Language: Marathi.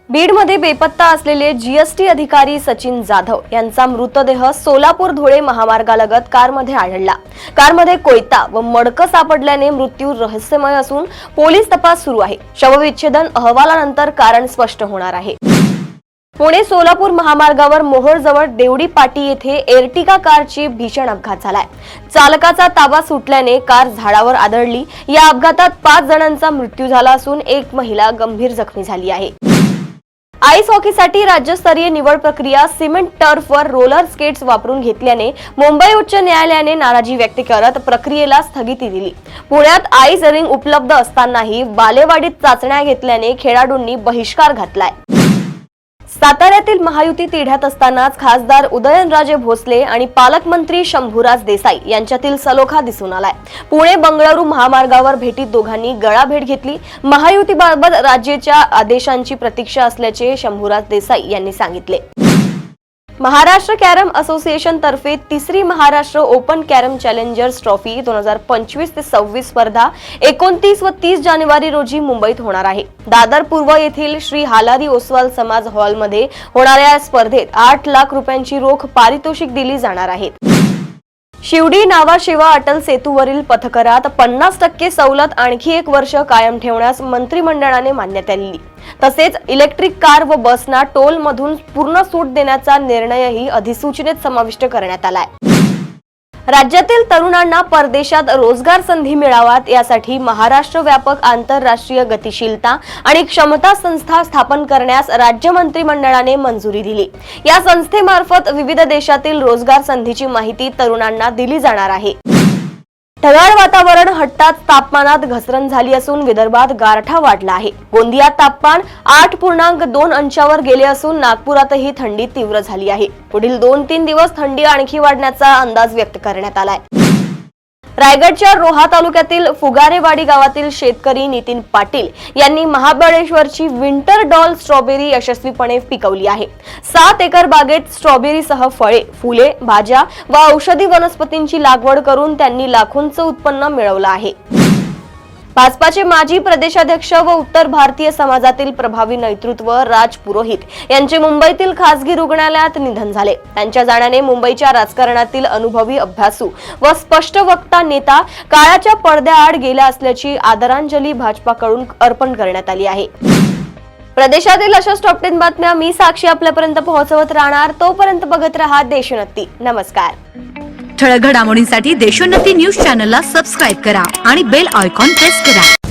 बीडमध्ये बेपत्ता असलेले जीएसटी अधिकारी सचिन जाधव यांचा मृतदेह सोलापूर धुळे महामार्गालगत कारमध्ये आढळला। कारमध्ये कोयता व मडकं सापडल्याने मृत्यू रहस्यमय असून पोलीस तपास सुरू आहे। शवविच्छेदन अहवालानंतर कारण स्पष्ट होणार आहे। पुणे सोलापूर महामार्गावर मोहोळजवळ देवडी पाटी येथे एर्टिगा कारची भीषण अपघात झालाय। चालकाचा ताबा सुटल्याने कार झाडावर आदळली। या अपघातात 5 जणांचा मृत्यू झाला असून एक महिला गंभीर जखमी झाली आहे। आईस हॉकीसाठी राज्यस्तरीय निवड प्रक्रिया सिमेंट टर्फवर रोलर स्केट्स वापरून घेतल्याने मुंबई उच्च न्यायालयाने नाराजी व्यक्त करत प्रक्रियेला स्थगिती दिली। पुण्यात आईस रिंग उपलब्ध असतानाही बालेवाडीत चाचण्या घेतल्याने खेळाडूंनी बहिष्कार घातलाय। साताऱ्यातील महायुती तिढ्यात असतानाच खासदार उदयनराजे भोसले आणि पालकमंत्री शंभूराज देसाई यांच्यातील सलोखा दिसून आलाय। पुणे बंगळुरू महामार्गावर भेटीत दोघांनी गळाभेट घेतली। महायुतीबाबत राज्याच्या आदेशांची प्रतीक्षा असल्याचे शंभूराज देसाई यांनी सांगितले। महाराष्ट्र कॅरम असोसिएशन तर्फे तिसरी Maharashtra open carrom challengers trophy 2025 ते 26 स्पर्धा 29 व 30 जानेवारी रोजी मुंबईत होणार आहे। दादर पूर्व येथील श्री हालारी ओसवाल समाज हॉलमध्ये होणाऱ्या या स्पर्धेत 8 लाख रुपयांची रोख पारितोषिक दिली जाणार आहे। शिवडी नावाशेवा अटल सेतूवरील पथकरात 50% सवलत आणखी 1 वर्ष कायम ठेवण्यास मंत्रिमंडळाने मान्यता दिली। तसेच इलेक्ट्रिक कार व बसना टोल मधून पूर्ण सूट देण्याचा निर्णयही अधिसूचनेत समाविष्ट करण्यात आलाय। राज्यातील तरुणांना परदेशात रोजगार संधी मिळाव्यात यासाठी महाराष्ट्र व्यापक आंतरराष्ट्रीय गतिशीलता आणि क्षमता संस्था स्थापन करण्यास राज्य मंत्रिमंडळाने मंजुरी दिली। या संस्थेमार्फत विविध देशातील रोजगार संधीची माहिती तरुणांना दिली जाणार आहे। ढगाळ वातावरण हटताच तापमानात घसरण झाली असून विदर्भात गारठा वाढला आहे। गोंदियात तापमान 8.2 अंशावर गेले असून नागपुरातही थंडी तीव्र झाली आहे। पुढील 2-3 दिवस थंडी आणखी वाढण्याचा अंदाज व्यक्त करण्यात आलाय। रायगडच्या रोहा तालुक्यातील फुगारेवाडी गावातील शेतकरी नितीन पाटील यांनी महाबळेश्वरची विंटर डॉल स्ट्रॉबेरी यशस्वीपणे पिकवली आहे। 7 एकर बागेत स्ट्रॉबेरीसह फळे, फुले, भाज्या व औषधी वनस्पतींची लागवड करून त्यांनी लाखोंचं उत्पन्न मिळवलं आहे। भाजपाचे माजी प्रदेशाध्यक्ष व उत्तर भारतीय समाजातील प्रभावी नेतृत्व राज पुरोहित यांचे मुंबईतील खासगी रुग्णालयात निधन झाले। त्यांच्या जाण्याने मुंबईच्या राजकारणातील अनुभवी अभ्यासू व स्पष्ट वक्ता नेता काळाच्या पडद्याआड गेला असल्याची आदरांजली भाजपाकडून अर्पण करण्यात आली आहे। प्रदेशातील अशाच टॉप 10 बातम्या मी साक्षी आपल्यापर्यंत पोहोचवत राहणार। तोपर्यंत बघत रहा देशोन्नती। नमस्कार। ठळक घडामोडींसाठी देशोन्नती न्यूज चॅनलला सबस्क्राईब करा आणि बेल आयकॉन प्रेस करा।